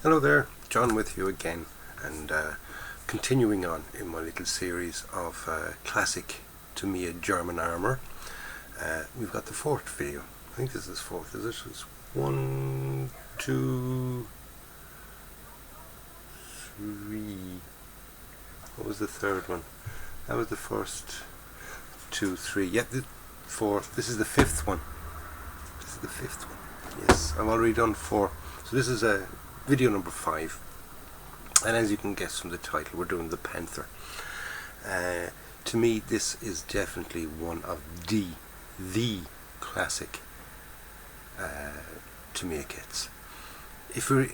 Hello there, John with you again, and continuing on in my little series of classic TAMIYA German armour. We've got the fourth video. I think this is fourth, is it? It's 1, 2, 3. What was the third one? That was the first 2, 3. Yep, the fourth. This is the fifth one. This is the fifth one. Yes, I've already done 4. So this is video number 5. And as you can guess from the title, we're doing the Panther. To me, this is definitely one of the classic TAMIYA kits. If you're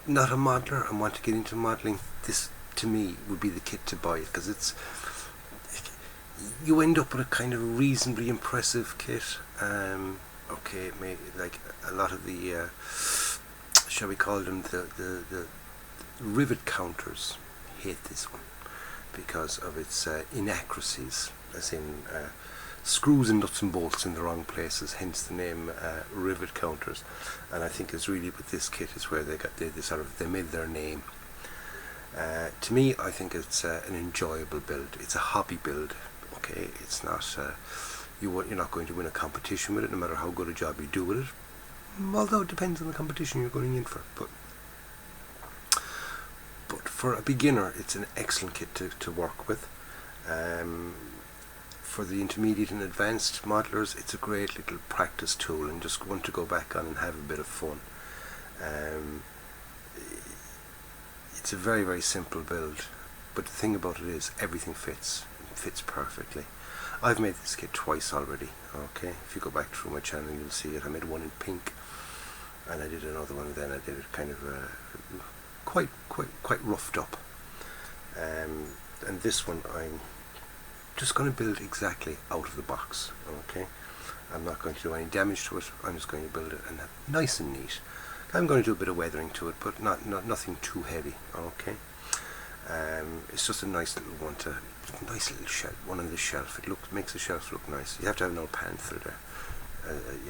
not a modeler and want to get into modelling, this to me would be the kit to buy, because you end up with a kind of reasonably impressive kit. Okay, maybe like a lot of the shall we call them the rivet counters hate this one because of its inaccuracies, as in screws and nuts and bolts in the wrong places, hence the name rivet counters. And I think it's really with this kit is where they made their name. To me, I think it's an enjoyable build. It's a hobby build. Okay, it's not you're not going to win a competition with it, no matter how good a job you do with it. Although it depends on the competition you're going in for. But for a beginner, it's an excellent kit to work with. For the intermediate and advanced modelers, it's a great little practice tool and just want to go back on and have a bit of fun. It's a very, very simple build, but the thing about it is everything fits perfectly. I've made this kit twice already. Okay, if you go back through my channel, you'll see it. I made one in pink, and I did another one. Then I did it kind of quite roughed up. And this one I'm just going to build exactly out of the box. Okay, I'm not going to do any damage to it. I'm just going to build it and have it nice and neat. I'm going to do a bit of weathering to it, but nothing too heavy. Okay. It's just a nice little one nice little one on the shelf. It makes the shelf look nice. You have to have an old Panther there,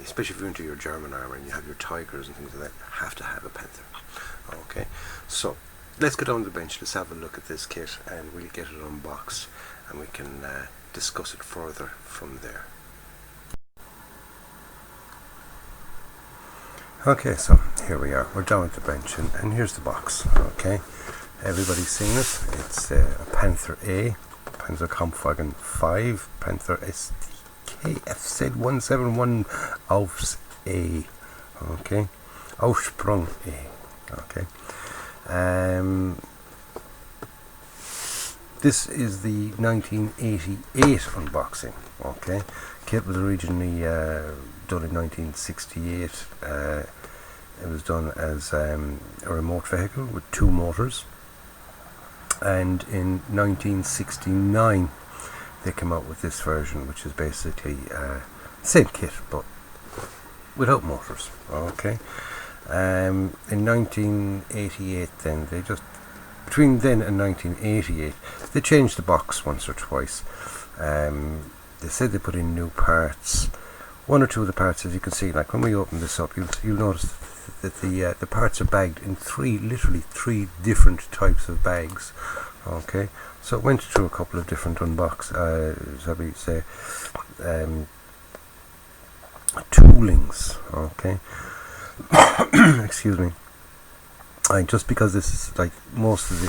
especially if you're into your German armour and you have your tigers and things like that. You have to have a Panther. Okay, so let's go down the bench. Let's have a look at this kit, and we'll get it unboxed, and we can discuss it further from there. Okay, so here we are. We're down at the bench, and here's the box. Okay. Everybody's seen it. It's a Panther A, Panzerkamphwagen 5, Panther SDK FZ171 Ausf A. Okay, Aufsprung A. Okay. This is the 1988 unboxing. Okay, kit was originally done in 1968. It was done as a remote vehicle with 2 motors. And in 1969 they came out with this version, which is basically same kit but without motors. Okay. In 1988 then between then and 1988 they changed the box once or twice. They said they put in new parts. 1 or 2 of the parts, as you can see, like when we open this up, you'll notice that the parts are bagged in literally three different types of bags. Okay, so it went through a couple of different toolings. Okay, excuse me. Just because this is like most of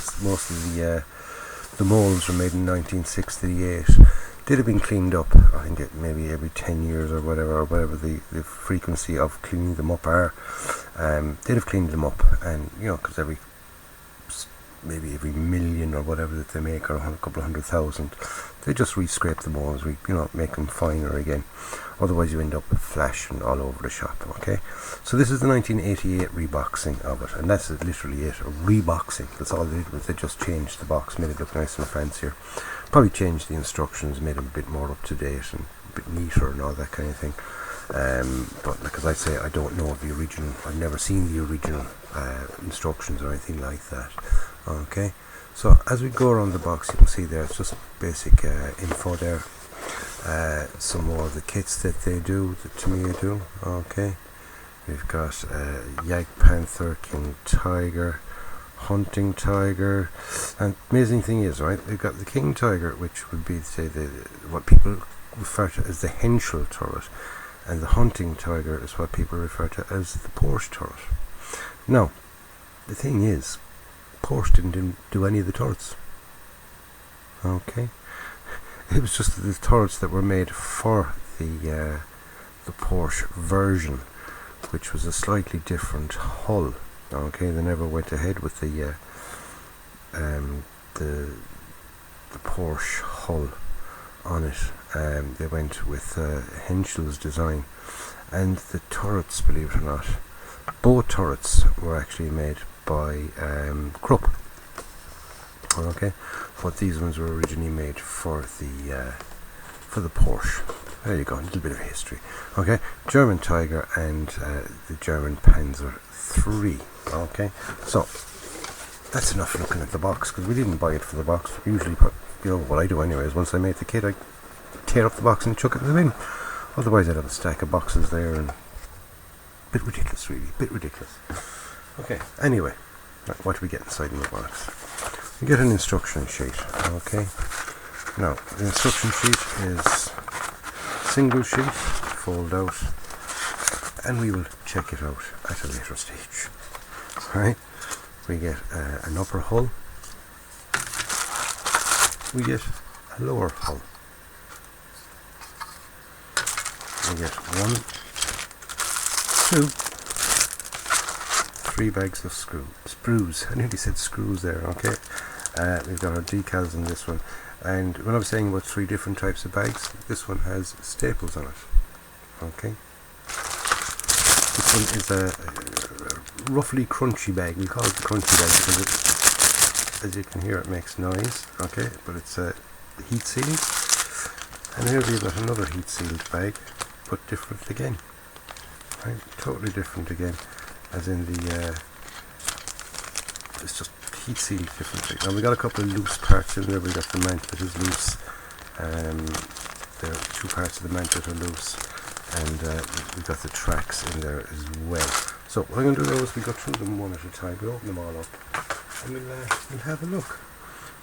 the molds were made in 1968. Did have been cleaned up. I think it maybe every 10 years or whatever the frequency of cleaning them up are. They'd have cleaned them up, and because maybe every million or whatever that they make, or a couple of 100,000, they just re-scrape the molds, make them finer again. Otherwise you end up with flashing all over the shop. Okay, so this is the 1988 reboxing of it, and that's literally it, a reboxing. That's all they did, was they just changed the box, made it look nice and fancier. Probably changed the instructions, made them a bit more up to date and a bit neater and all that kind of thing. But like, as I say, I don't know of the original. I've never seen the original instructions or anything like that. Okay, so as we go around the box, you can see there it's just basic info there. Some more of the kits that they do, that TAMIYA do. Okay, We've got Yag Panther, King Tiger, Hunting Tiger, and amazing thing is, right, we've got the King Tiger, which would be, say, what people refer to as the Henschel turret, and the Hunting Tiger is what people refer to as the Porsche turret. Now, the thing is, Porsche didn't do any of the turrets. Okay, it was just the turrets that were made for the Porsche version, which was a slightly different hull. Okay, they never went ahead with the Porsche hull on it. They went with Henschel's design, and the turrets, believe it or not, both turrets were actually made by Krupp. Okay, but these ones were originally made for the Porsche. There you go, a little bit of history. Okay, German Tiger and the German Panzer III. Okay, so that's enough looking at the box, because we didn't buy it for the box. Usually, you know what I do anyway is once I make the kit, I tear up the box and chuck it in the bin. Otherwise, I'd have a stack of boxes there, and bit ridiculous, really, bit ridiculous. Okay, anyway, what do we get inside in the box? We get an instruction sheet. Okay, now the instruction sheet is single sheet, fold out, and we will check it out at a later stage. Right, we get an upper hull, we get a lower hull, we get 1, 2, 3 bags of sprues. I nearly said screws there. Okay, we've got our decals in this one, and when I was saying about 3 different types of bags, this one has staples on it. Okay, this one is a roughly crunchy bag. We call it the crunchy bag because it, as you can hear, it makes noise. Okay, but it's heat sealed. And here we've got another heat sealed bag, but different again. Right, totally different again, as in the it's just heat sealed differently. Now we got a couple of loose parts in there. We got the mantlet is loose. There are 2 parts of the mantlet are loose, and we've got the tracks in there as well. So what I'm going to do now is we go through them one at a time. We open them all up, and we'll have a look.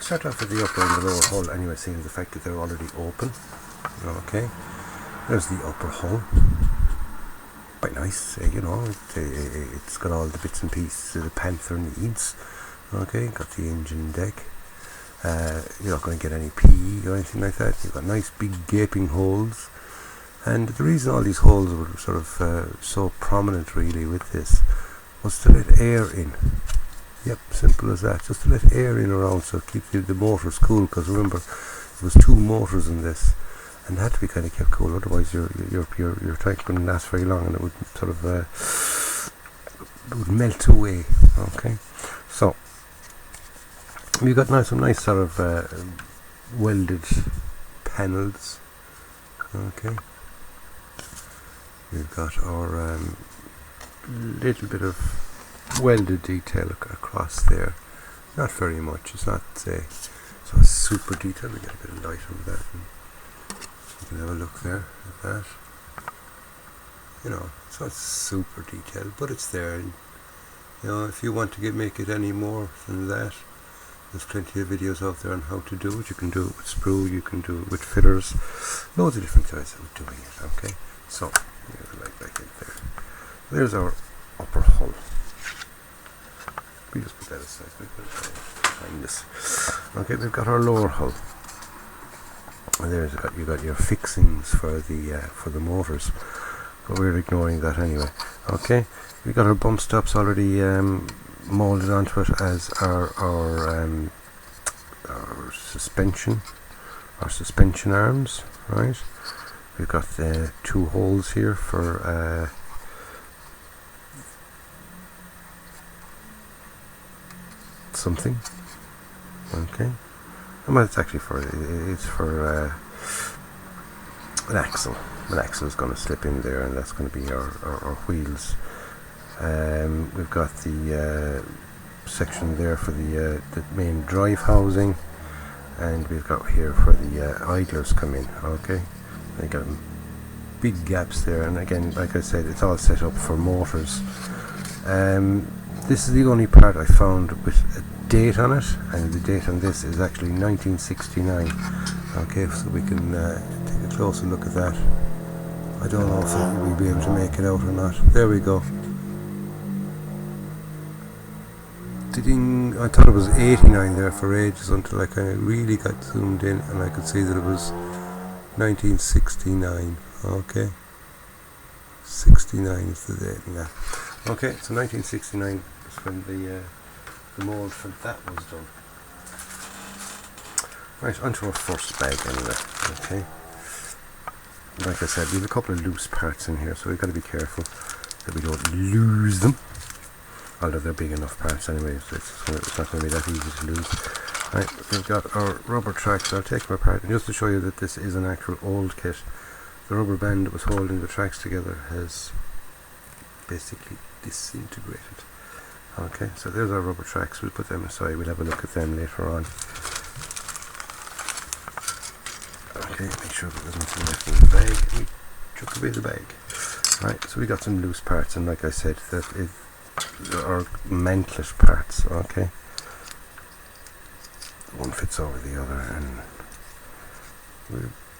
Start off with the upper and the lower hull. Anyway, seeing the fact that they're already open. Okay, there's the upper hull. Quite nice, you know. It's got all the bits and pieces the Panther needs. Okay, got the engine deck. You're not going to get any PE or anything like that. You've got nice big gaping holes, and the reason all these holes were sort of so prominent really with this was to let air in. Yep, simple as that. Just to let air in around, so keep the motors cool. Because remember, there was 2 motors in this, and they had to be kind of kept cool. Otherwise, your tank wouldn't last very long, and it would sort of it would melt away. Okay, so we've got now some nice sort of welded panels. Okay, we've got our little bit of welded detail across there. Not very much. It's not so super detailed. We get a bit of light over that. And you can have a look there at that. You know, it's not super detailed, but it's there. And, you know, if you want to make it any more than that, there's plenty of videos out there on how to do it. You can do it with sprue, you can do it with fillers, loads of different ways of doing it. Okay, so there's the light back in there. There's our upper hull. We just put that aside behind this. Okay, we've got our lower hull. And there's you got your fixings for the motors, but we're ignoring that anyway. Okay, we got our bump stops already molded onto it as our suspension arms. Right, we've got the 2 holes here for something. Okay, and well, it's actually for an axle. An axle is going to slip in there, and that's going to be our wheels. We've got the section there for the main drive housing, and we've got here for the idlers come in. Okay, they got big gaps there, and again, like I said, it's all set up for motors. This is the only part I found with a date on it, and the date on this is actually 1969. Okay, so we can take a closer look at that. I don't know if we'll be able to make it out or not. There we go. I thought it was 89 there for ages until I kind of really got zoomed in and I could see that it was 1969. Okay, 69 is the date in that. Okay, so 1969 is when the mould for that was done. Right, onto our first bag anyway. Okay, like I said, we have a couple of loose parts in here, so we've got to be careful that we don't lose them. Although they're big enough parts anyway, so it's not going to be that easy to lose. Right, we've got our rubber tracks. I'll take them apart, and just to show you that this is an actual old kit, the rubber band that was holding the tracks together has basically disintegrated. Okay, so there's our rubber tracks. We'll put them aside. We'll have a look at them later on. Okay, make sure there wasn't anything left in the bag. We took away the bag. Right, so we got some loose parts, and like I said, that are mantlet parts. Okay, one fits over the other, and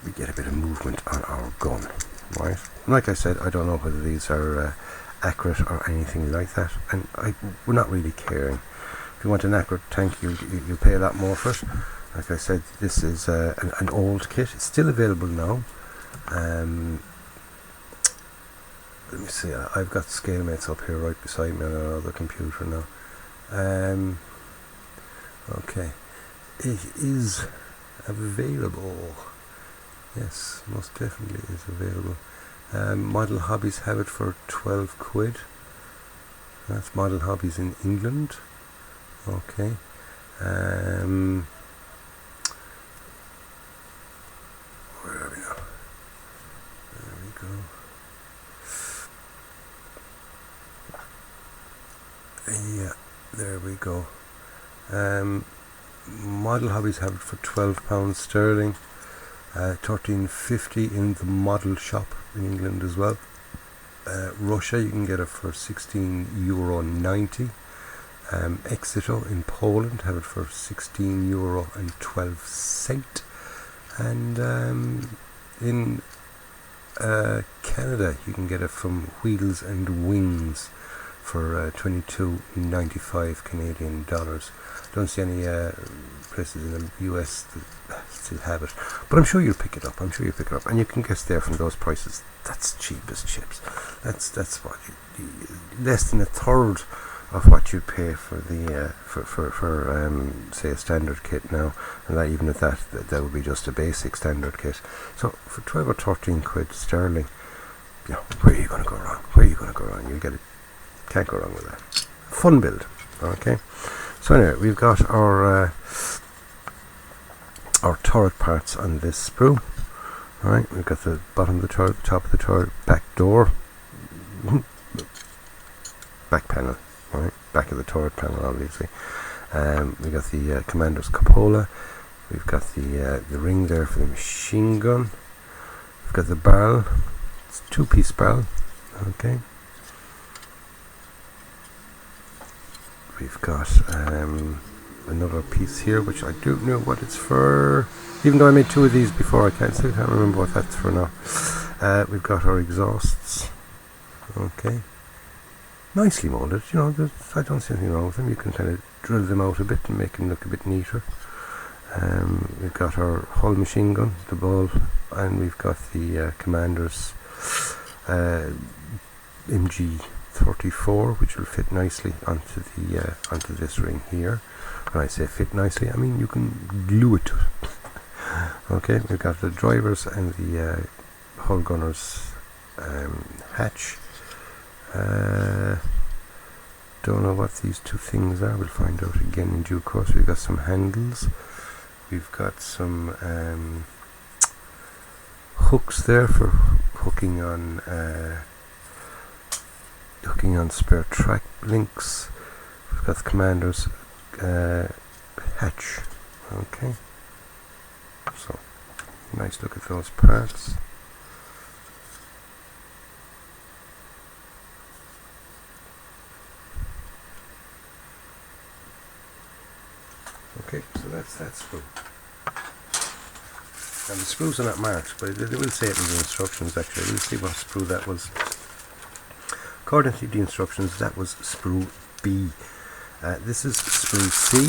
we get a bit of movement on our gun. Right, like I said, I don't know whether these are accurate or anything like that, and we're not really caring. If you want an accurate tank, you pay a lot more for it. Like I said, this is an old kit. It's still available now. Let me see, I've got scalemates up here right beside me on another computer now. Okay, it is available. Yes, most definitely is available. Model Hobbies have it for 12 quid. That's Model Hobbies in England. Okay. Where are we now? There we go. Yeah, there we go. Model Hobbies have it for £12 sterling, £13.50 in the model shop in England as well. Russia, you can get it for €16.90. Exito in Poland have it for €16.12, and in Canada you can get it from Wheels and Wings for $22.95 Canadian dollars. Don't see any places in the US that still have it, but I'm sure you'll pick it up. I'm sure you'll pick it up, and you can guess there from those prices. That's cheap as chips. That's what less than a third of what you pay for the for say a standard kit now, and that even at that would be just a basic standard kit. So for 12 or 13 quid sterling, you know, where are you going to go wrong? Where are you going to go wrong? You'll get it. Can't go wrong with that. Fun build. Okay. So anyway, we've got our turret parts on this sprue. Alright, we've got the bottom of the turret, the top of the turret, back door, back panel, right, back of the turret panel obviously. We've got the commander's cupola, we've got the ring there for the machine gun, we've got the barrel, it's a two-piece barrel, okay. We've got another piece here, which I don't know what it's for. Even though I made two of these before, I can't remember what that's for now. We've got our exhausts. Okay. Nicely molded. You know, I don't see anything wrong with them. You can kind of drill them out a bit and make them look a bit neater. We've got our hull machine gun, the ball, and we've got the commander's MG34, which will fit nicely onto this ring here. When I say fit nicely, I mean you can glue it to it. Okay, we've got the drivers and the hull gunner's hatch. Don't know what these two things are. We'll find out again in due course. We've got some handles. We've got some hooks there for hooking on spare track links. We've got the commander's hatch. Okay, so nice look at those parts. so that's that sprue. And the sprues are not marked, but they will say it in the instructions actually. We'll see what sprue that was. According to the instructions, that was sprue B. This is sprue C.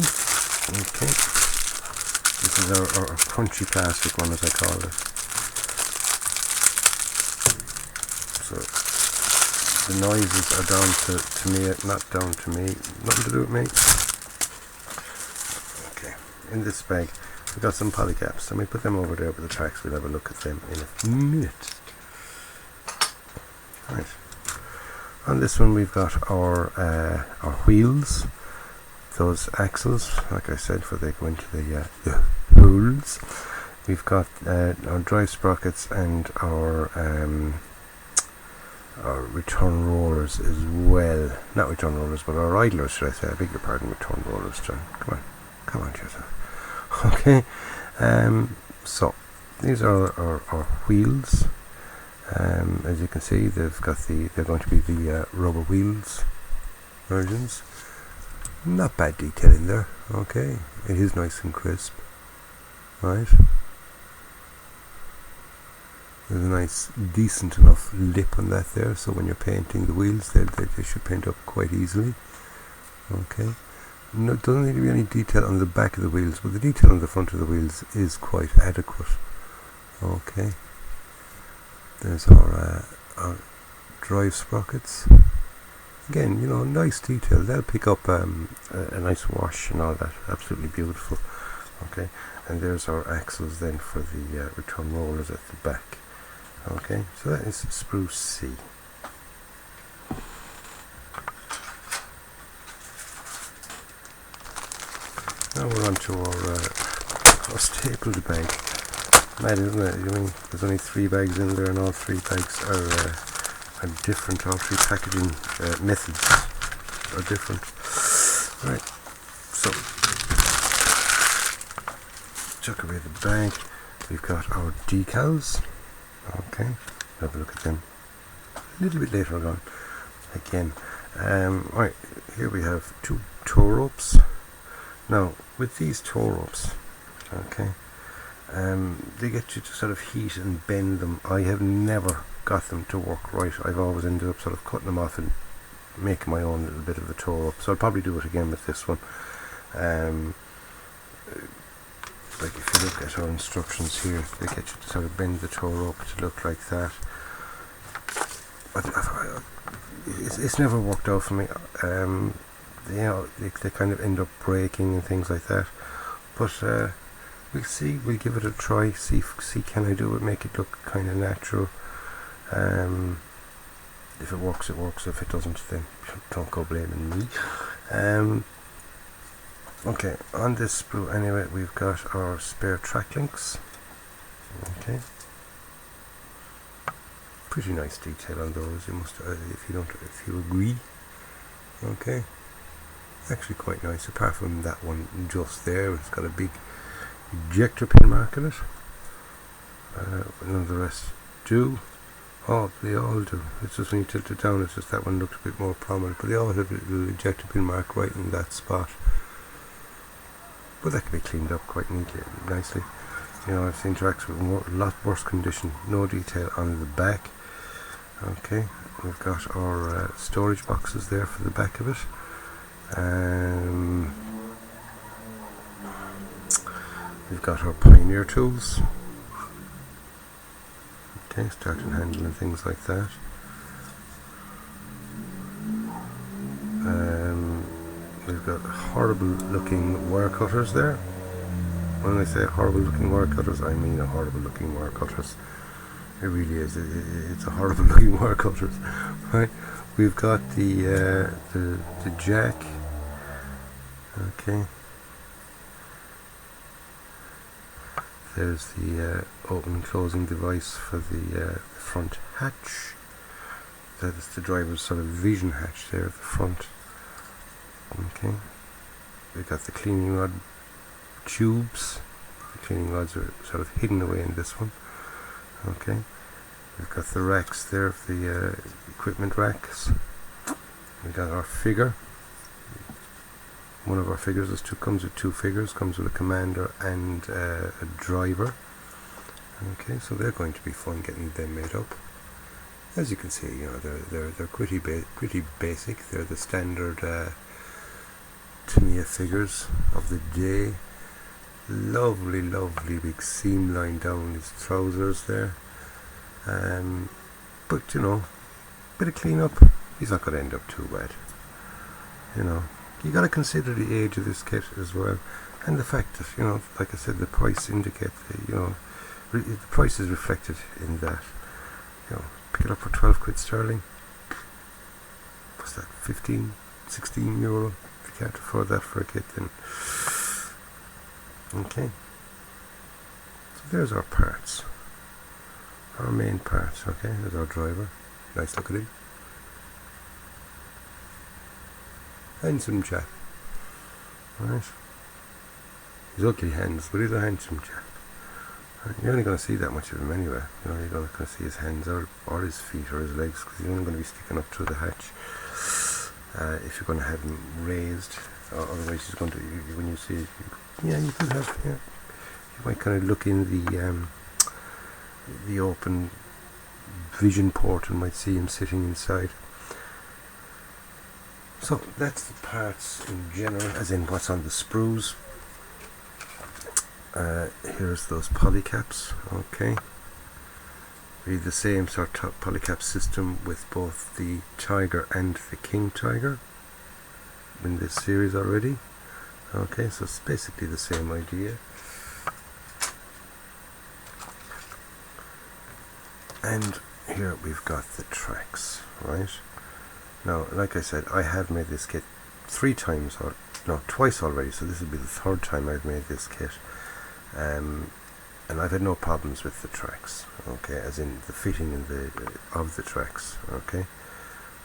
Okay. This is our crunchy plastic one, as I call it. So the noises are down to TAMIYA, not down to me. Nothing to do with me. Okay. In this bag, we got some Polycaps. Let me put them over there with the tracks. We'll have a look at them in a minute. Right. On this one, we've got our wheels. Those axles, like I said, before they go into the holes. We've got our drive sprockets and our return rollers as well. Not return rollers, but our idlers, should I say. I beg your pardon, return rollers, John. Come on, yourself. Okay, so these are our wheels. As you can see, they're going to be the rubber wheels versions. Not bad detail in there. Okay, it is nice and crisp, right? There's a nice, decent enough lip on that there, so when you're painting the wheels, they should paint up quite easily. Okay. No, doesn't need to be any detail on the back of the wheels, but the detail on the front of the wheels is quite adequate. Okay. There's our drive sprockets. Again, you know, nice detail. They'll pick up a nice wash and all that. Absolutely beautiful. Okay. And there's our axles then for the return rollers at the back. Okay. So that is sprue C. Now we're on to our stapled bag. Mad, isn't it? I mean, there's only 3 bags in there, and all 3 bags are different. All 3 packaging methods are different. Right. So, chuck away the bag. We've got our decals. Okay. Have a look at them a little bit later on. Again. Right. Here we have 2 tow ropes. Now, with these tow ropes, okay, they get you to sort of heat and bend them. I have never got them to work right. I've always ended up sort of cutting them off and making my own little bit of a tow rope. So I'll probably do it again with this one. Like if you look at our instructions here, they get you to sort of bend the tow rope to look like that. It's never worked out for me. You know, they kind of end up breaking and things like that, but we'll see. We'll give it a try, see can I do it, make it look kind of natural. If it works, it works. If it doesn't, then don't go blaming me. Okay, on this sprue anyway, we've got our spare track links. Okay, pretty nice detail on those. You must, if you agree. Okay. Actually quite nice, apart from that one just there. It's got a big ejector pin mark in it. None of the rest do. Oh, they all do. It's just when you tilt it down, it's just that one looked a bit more prominent, but they all have a little ejector pin mark right in that spot. But that can be cleaned up quite neatly, nicely. You know, I've seen tracks with a lot worse condition. No detail on the back. Okay, we've got our storage boxes there for the back of it. We've got our Pioneer tools. Okay, start and handle and things like that. We've got horrible looking wire cutters there. When I say horrible looking wire cutters, I mean a horrible looking wire cutters. It really is. It's a horrible looking wire cutters. Right. We've got the jack. Okay. There's the open and closing device for the front hatch. That's the driver's sort of vision hatch there at the front. Okay. We've got the cleaning rod tubes. The cleaning rods are sort of hidden away in this one. Okay. We've got the racks there, the equipment racks. We've got our figure. one of our figures. Comes with two figures, comes with a commander and a driver. Okay, so they're going to be fun getting them made up. As you can see, you know, they're pretty basic. They're the standard TAMIYA figures of the day. Lovely big seam line down his trousers there. But you know, bit of clean up. He's not going to end up too bad. You know, you got to consider the age of this kit as well, and the fact that, you know, like I said, the price indicates, you know, the price is reflected in that. You know, pick it up for 12 quid sterling. What's that? 15, 16 euro. If you can't afford that for a kit, then okay. So there's our parts, our main parts. Okay, there's our driver. Nice look at him. Handsome chap. Right. He's ugly hands, but he's a handsome chap. Right. You're only going to see that much of him anyway. You know, you're not going to see his hands or his feet or his legs, because he's only going to be sticking up through the hatch. If you're going to have him raised, otherwise he's going to, when you see it, yeah, you could have, yeah, you might kind of look in the open vision port and might see him sitting inside. So that's the parts in general, as in what's on the sprues. Here's those polycaps. Okay, we the same sort of polycap system with both the Tiger and the King Tiger in this series already. Okay, so it's basically the same idea. And here we've got the tracks, right? Now, like I said, I have made this kit twice already, so this will be the third time I've made this kit. And I've had no problems with the tracks, okay, as in the fitting of the tracks, okay.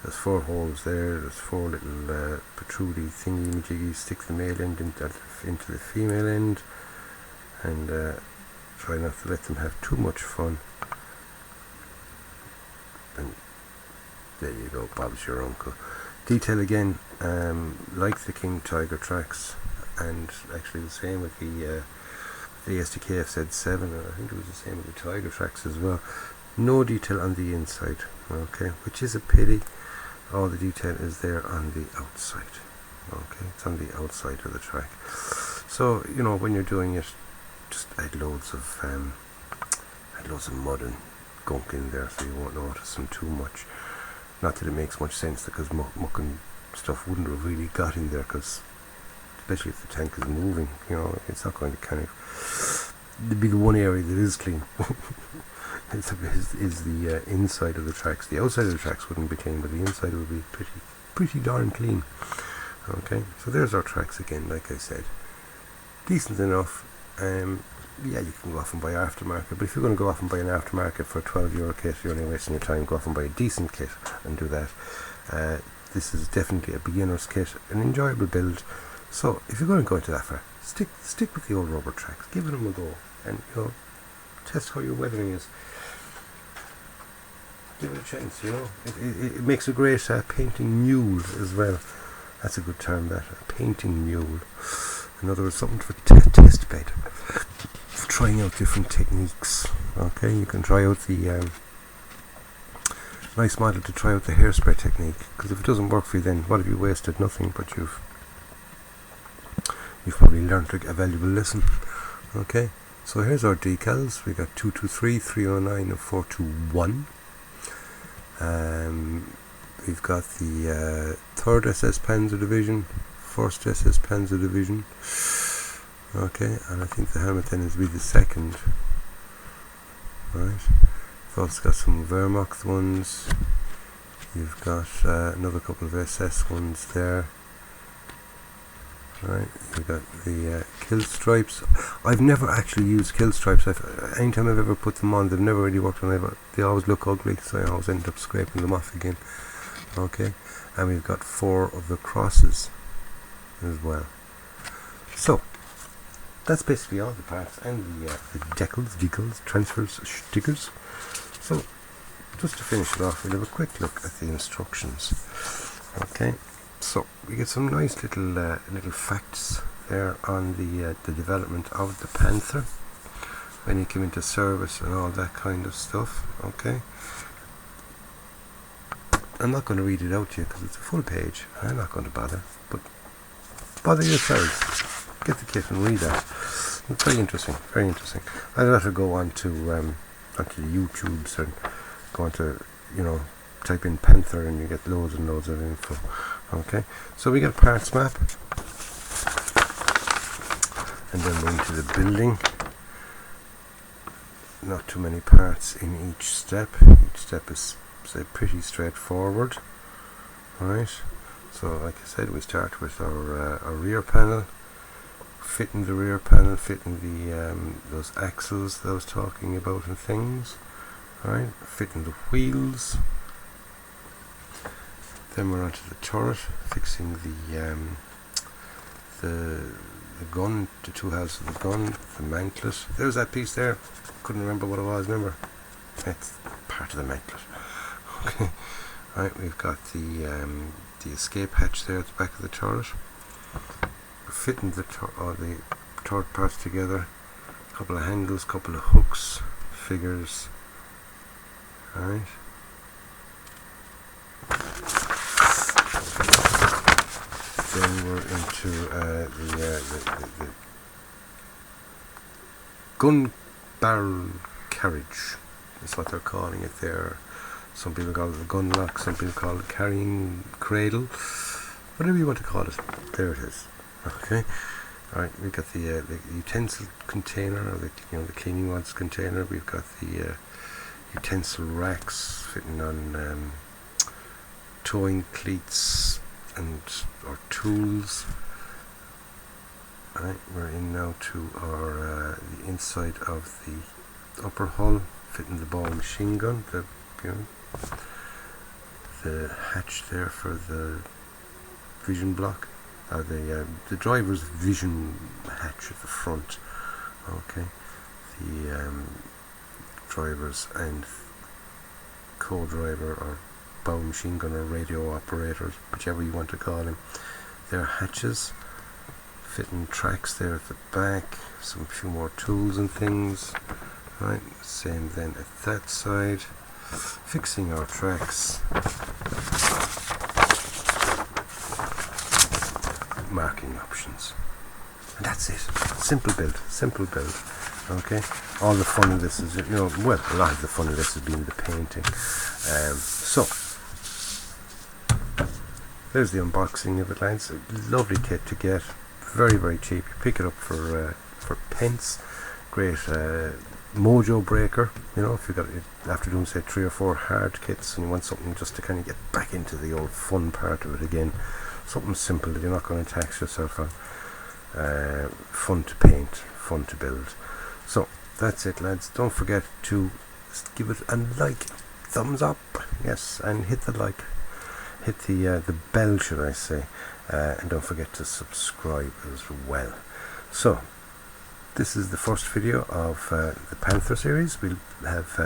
There's 4 holes there, there's 4 little protrudy thingy-majiggies. Stick the male end into the female end, and try not to let them have too much fun. And there you go, Bob's your uncle. Detail again, like the King Tiger tracks, and actually the same with the SDKF Z7, and I think it was the same with the Tiger tracks as well. No detail on the inside, okay, which is a pity. All the detail is there on the outside. Okay, it's on the outside of the track. So, you know, when you're doing it, just add loads of mud and gunk in there, so you won't notice them too much. Not that it makes much sense, because muck and stuff wouldn't have really got in there, because especially if the tank is moving, you know, it's not going to kind of be the one area that is clean. is the inside of the tracks. The outside of the tracks wouldn't be clean, but the inside would be pretty darn clean. Okay, so there's our tracks again. Like I said, decent enough. Yeah, you can go off and buy aftermarket, but if you're going to go off and buy an aftermarket for a 12 euro kit, you're only wasting your time. Go off and buy a decent kit and do that. This is definitely a beginner's kit, an enjoyable build. So if you're going to go into that far, stick with the old rubber tracks, give them a go, and you know, test how your weathering is. Give it a chance, you know. It makes a great painting mule as well. That's a good term, that, a painting mule. In other words, something for test bed, for trying out different techniques. Okay, you can try out the nice model to try out the hairspray technique, because if it doesn't work for you, then what have you wasted? Nothing, but you've probably learned a valuable lesson. Okay, so here's our decals. We got 223, 309 and 421. We've got the 3rd SS Panzer Division, 1st SS Panzer Division. Okay, and I think the helmet then is with the 2nd. Right. We've also got some Wehrmacht ones. You've got another couple of SS ones there. Right, you've got the kill stripes. I've never actually used kill stripes. Anytime I've ever put them on, they've never really worked on me. They always look ugly, so I always end up scraping them off again. Okay, and we've got 4 of the crosses as well. So that's basically all the parts, and the decals, transfers, stickers. So just to finish it off, we'll have a quick look at the instructions. Okay, So we get some nice little facts there on the development of the Panther, when you came into service and all that kind of stuff. Okay, I'm not going to read it out to you because it's a full page. I'm not going to bother, but bother yourselves. Get the kit and read that. It's very interesting, very interesting. I'd rather go on to onto the YouTubes and go on to, you know, type in Panther and you get loads and loads of info. Okay, so we get a parts map, and then we're into the building. Not too many parts in each step. Each step is, say, pretty straightforward. Alright, so like I said, we start with our rear panel. Fitting the rear panel, fitting the those axles that I was talking about and things. Alright, fitting the wheels. Then we're onto the turret, fixing the gun, the two halves of the gun, the mantlet. There's that piece there. Couldn't remember what it was. Remember, it's part of the mantlet. Okay. Right, we've got the escape hatch there at the back of the turret. Fitting the turret parts together, a couple of handles, couple of hooks, figures. Alright. Then we're into the gun barrel carriage. That's what they're calling it there. Some people call it the gun lock, some people call it carrying cradle. Whatever you want to call it, there it is. Okay. Alright, we've got the utensil container, or the cleaning rods container. We've got the utensil racks fitting on towing cleats and our tools. Alright, we're in now to our the inside of the upper hull, fitting the ball machine gun, the hatch there for the vision block, or the driver's vision hatch at the front. Okay, the drivers and co-driver or bow machine gun or radio operators, whichever you want to call them, their hatches. Fitting tracks there at the back, some few more tools and things. Right, same then at that side. Fixing our tracks. Marking options. And that's it. Simple build, simple build. Okay, all the fun of this is, a lot of the fun of this has been the painting. So there's the unboxing of it, lads. A lovely kit to get, very, very cheap. You pick it up for pence. Great mojo breaker. If you got it after doing, say, 3 or 4 hard kits and you want something just to kind of get back into the old fun part of it again, something simple that you're not going to tax yourself on. Fun to paint, fun to build. So that's it, lads. Don't forget to give it a like, thumbs up, yes, and hit the like, hit the bell, should I say, and don't forget to subscribe as well. So this is the first video of the Panther series. We'll have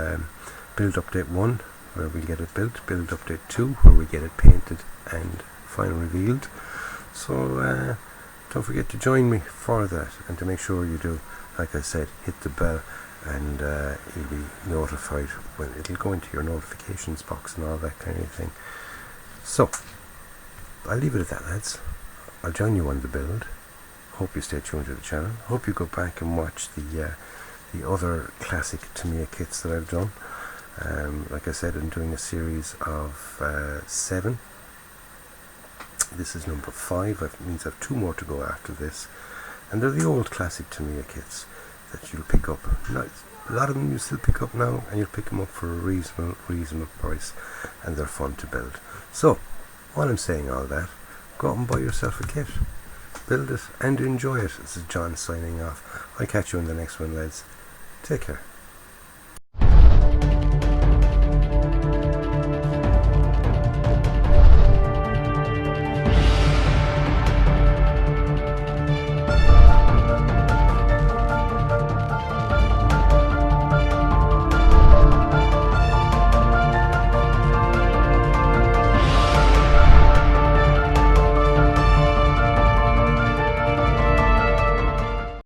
build update 1 where we get it built, build update 2 where we get it painted and final revealed. So don't forget to join me for that, and to make sure you do, like I said, hit the bell, and you'll be notified when it'll go into your notifications box and all that kind of thing. So I'll leave it at that, lads. I'll join you on the build. Hope you stay tuned to the channel. Hope you go back and watch the other classic TAMIYA kits that I've done. Like I said, I'm doing a series of 7. This is number 5. That means I have 2 more to go after this. And they're the old classic TAMIYA kits that you'll pick up. Now, a lot of them you still pick up now, and you'll pick them up for a reasonable price, and they're fun to build. So, while I'm saying all that, go out and buy yourself a kit. Build it and enjoy it. This is John signing off. I'll catch you in the next one, lads. Take care.